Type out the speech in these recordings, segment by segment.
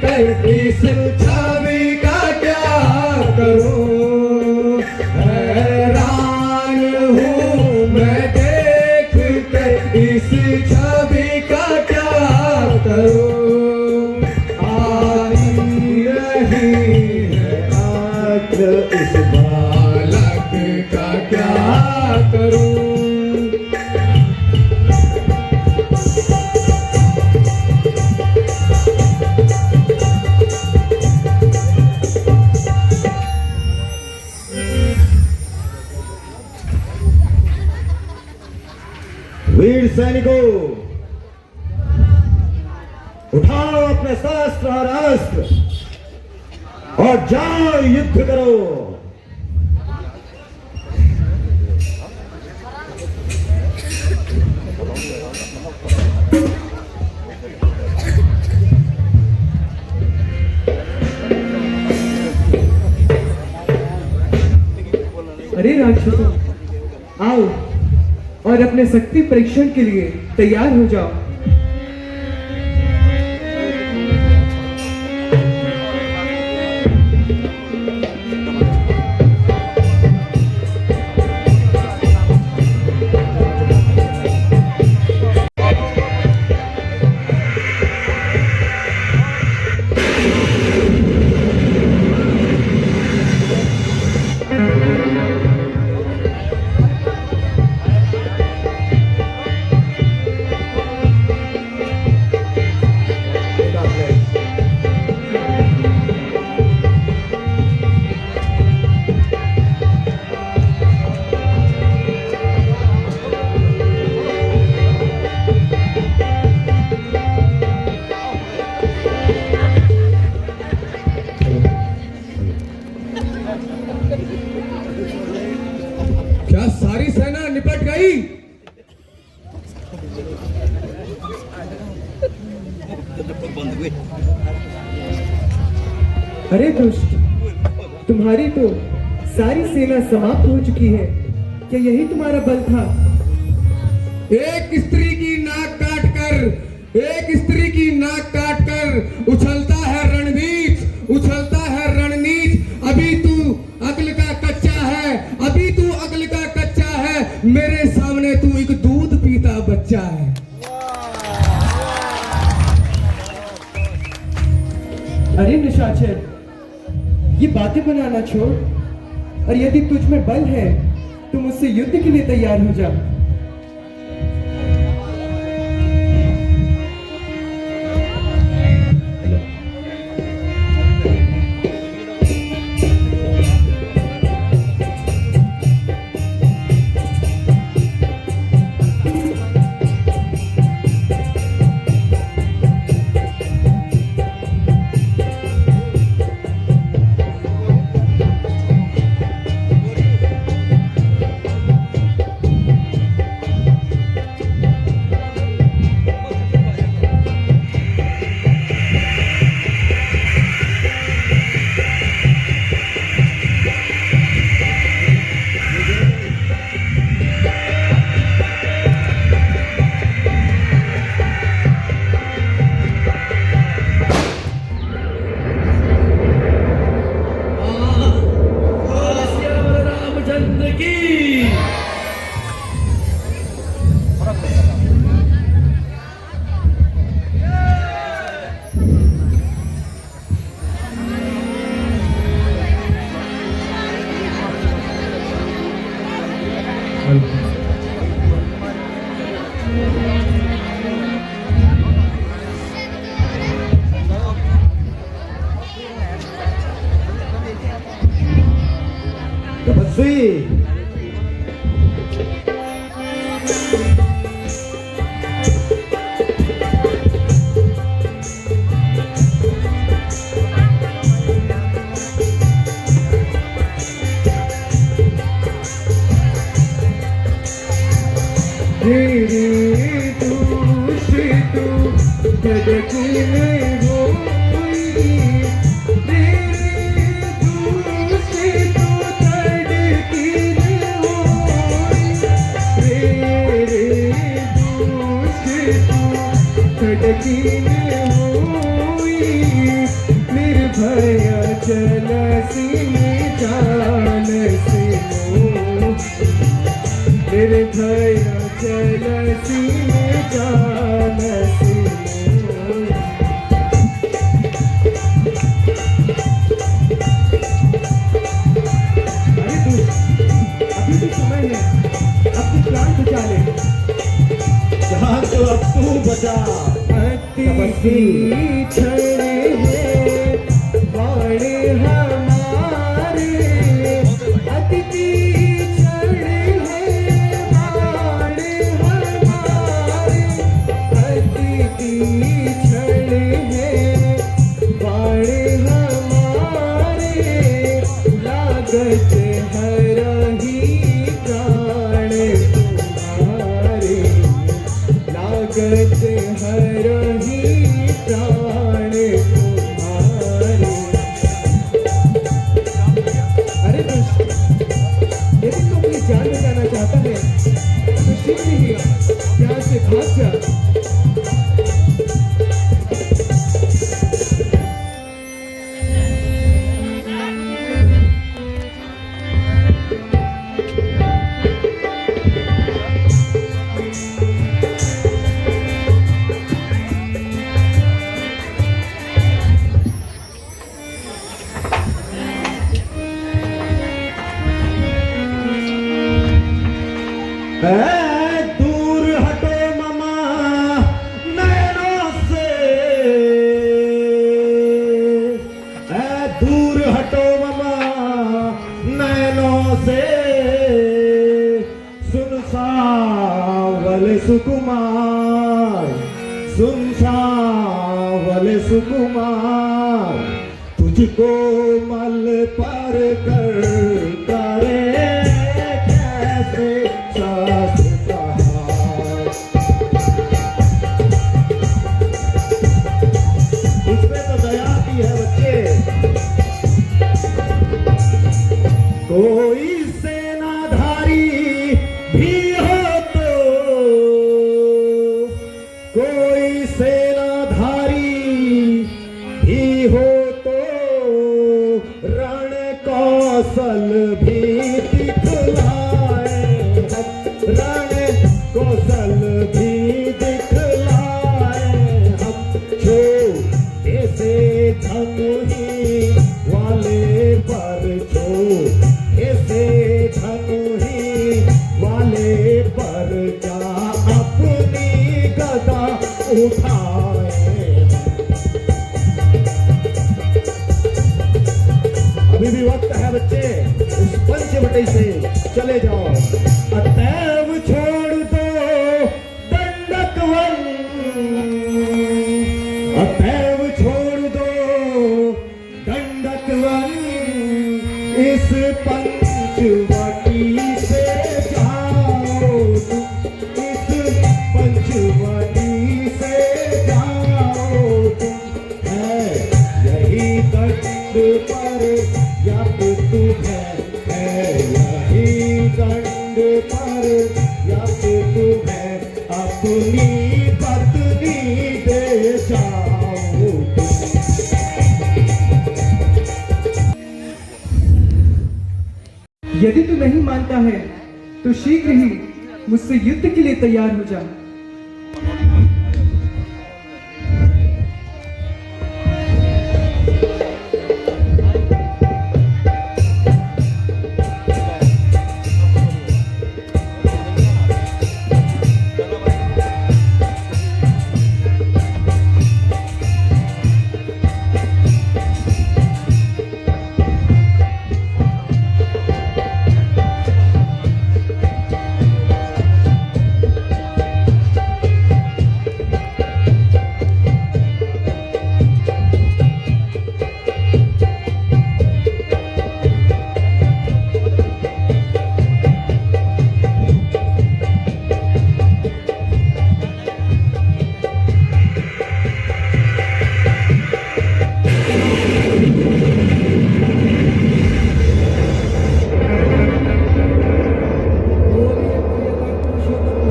कर इस छवि का क्या करूं, हैरान हूँ मैं देख कर इस छवि का क्या करूं, आई रही है आँख इस बालक का क्या करूं। वीर सैनिकों, उठाओ अपने शस्त्र और अस्त्र और जाओ युद्ध करो। अरे राक्षसों, आओ और अपने शक्ति परीक्षण के लिए तैयार हो जाओ। क्या सारी सेना निपट गई? अरे दुष्ट, तुम्हारी तो सारी सेना समाप्त हो चुकी है। क्या यही तुम्हारा बल था? एक स्त्री की नाक काट कर उछलता है रणनीच, उछलता है रणनीच। अभी तू अक्ल का कच्चा है, मेरे सामने तू एक दूध पीता बच्चा है। अरे निशाचर, ये बातें बनाना छोड़ और यदि तुझ में बल है तो मुझसे युद्ध के लिए तैयार हो जा। तपस्वी, धड़कीन हुई क्षण है बाण हमारे, अतिथि क्षण है बाण हमारे, अतिथि क्षण है बाण हमारे, लागत हरहि प्राण तुम्हारे, लागत हरहि प्राण तुम्हारे। अरे दुष्ट, यदि तू अपनी जान बचाना चाहता है तो शीघ्र ही यहाँ से भाग जा। दूर हटो ममा नैनों से, दूर हटो ममा नैनों से, सुन सावल सुकुमार, सुन सावल सुकुमार, तुझको मल पर कर करे कैसे सास कहार। उसमें तो दया की है बच्चे। कोई सेनाधारी भी हो तो, कोई सेनाधारी भी हो तो, रण कौशल भी दिखलाए, रण कौशल भी दिखलाए हम, छोटे से धनुही वाले पर, छोटे से धनुही वाले पर जा अपनी गदा उठाए। अभी भी वक्त है बच्चे, उस पंचवटी से चले जाओ। अतैव छोड़ दो दंडक वन, अतैव छोड़ दो दंडक वन, इस पंचवटी से जाओ तुम, इस पंचवटी से जाओ तुम, है यही दंड पर यप तुम्हें, है यही दंड पर यप तुम्हें, अपनी पत्नी दे जाओ तुम। यदि तू नहीं मानता है तो शीघ्र ही मुझसे युद्ध के लिए तैयार हो जा।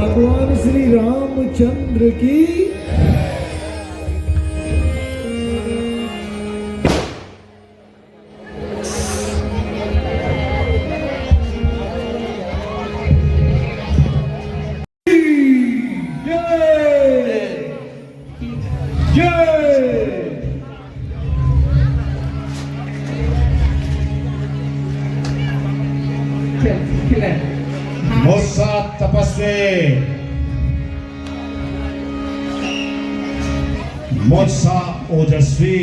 भगवान श्री रामचंद्र की मुस्सा तपस्वी मुझसा ओजस्वी,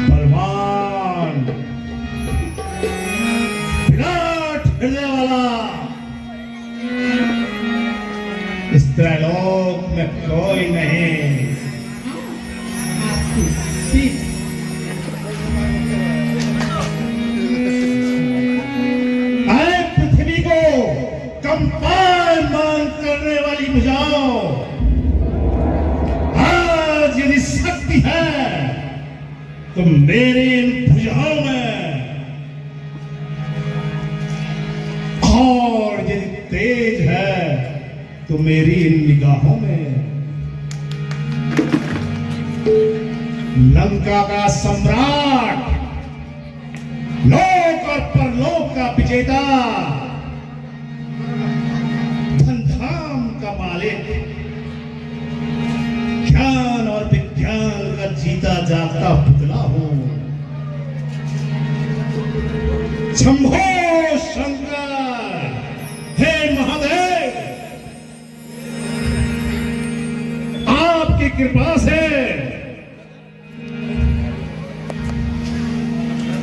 बलवान, विराट हृदय वाला इस त्रैलोक में कोई नहीं। आए पृथ्वी को कंपायमान करने वाली भुजाओं, आज यदि शक्ति है तो मेरी इन भुजाओं में, और यदि तेज है तो मेरी इन निगाहों में। लंका का सम्राट, लोक और परलोक का विजेता, धन धाम का मालिक, ज्ञान और विज्ञान का जीता जागता पुतला हूं। शंभो शंकर, हे महादेव, आपकी कृपा से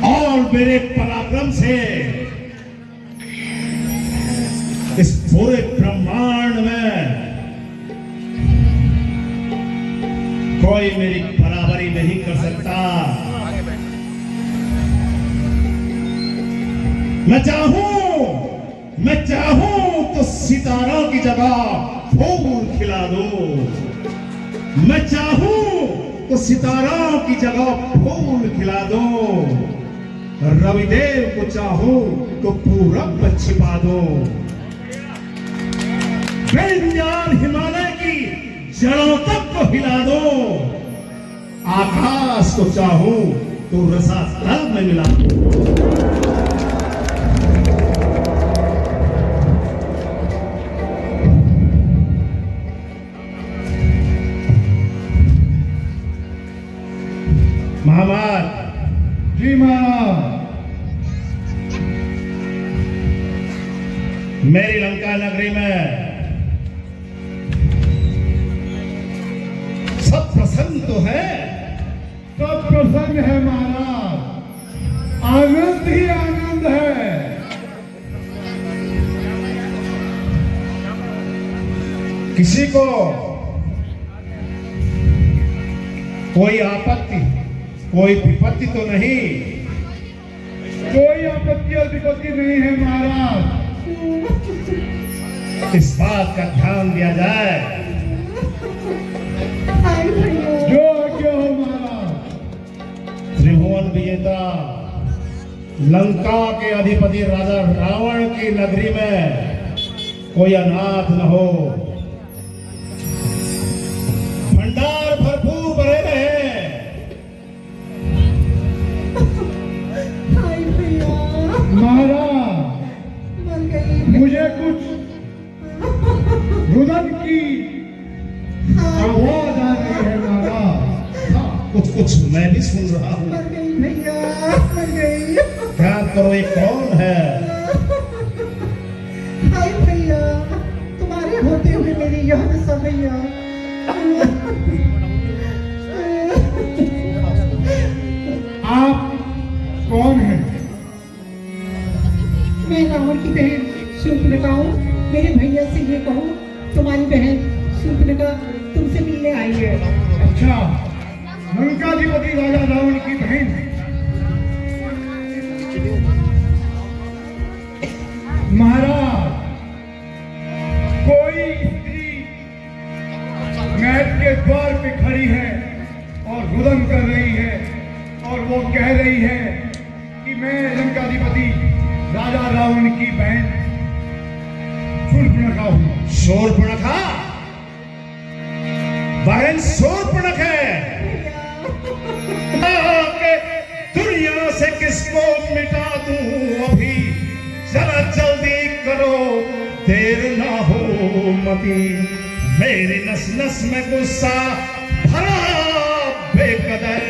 और मेरे पराक्रम से इस पूरे ब्रह्मांड में कोई मेरी बराबरी नहीं कर सकता। मैं चाहूं तो सितारों की जगह फूल खिला दूं। मैं चाहूं तो सितारों की जगह फूल खिला दूं। रविदेव को चाहूं तो पूरब में छिपा दूं। विंध्याचल हिमालय की जड़ों तक को हिला दूं। आकाश को चाहूं तो रसातल में मिला दूं। महाराज जी, महाराज, मेरी लंका नगरी में सब प्रसन्न तो है? सब प्रसन्न है महाराज, आनंद ही आनंद है। किसी को कोई आपत्ति, कोई विपत्ति तो नहीं? कोई आपत्ति और विपत्ति नहीं है महाराज। इस बात का ध्यान दिया जाए। जो आज्ञा हो महाराज। त्रिभुवन विजेता, लंका के अधिपति राजा रावण की नगरी में कोई अनाथ न हो। भंडार भरपूर भरे रहे। महाराज, मुझे कुछ रुदन की आवाज आ रही है महाराज। कुछ मैं भी सुन रहा हूँ। क्या करो, ये कौन है? हाय भैया, तुम्हारे होते हुए मेरी याद सब भैया। आप कौन हैं? मैं रावण की बहन शूर्पणखा हूँ। मेरे भैया से ये कहो, तुम्हारी बहन शूर्पणखा तुमसे मिलने आई है। अच्छा, लंकाधिपति राजा रावण की बहन। महाराज, कोई स्त्री महल के द्वार पे खड़ी है और रुदन कर रही है, और वो कह रही है कि मैं लंकाधिपति राजा रावण की बहन शूर्पणखा हूँ। शूर्पणखा? बहन शूर्पणखा है? दुनिया से किसको मिटा दूं अभी, जरा जल्दी करो, देर ना हो मती। मेरी नस नस में गुस्सा भरा बेकदर।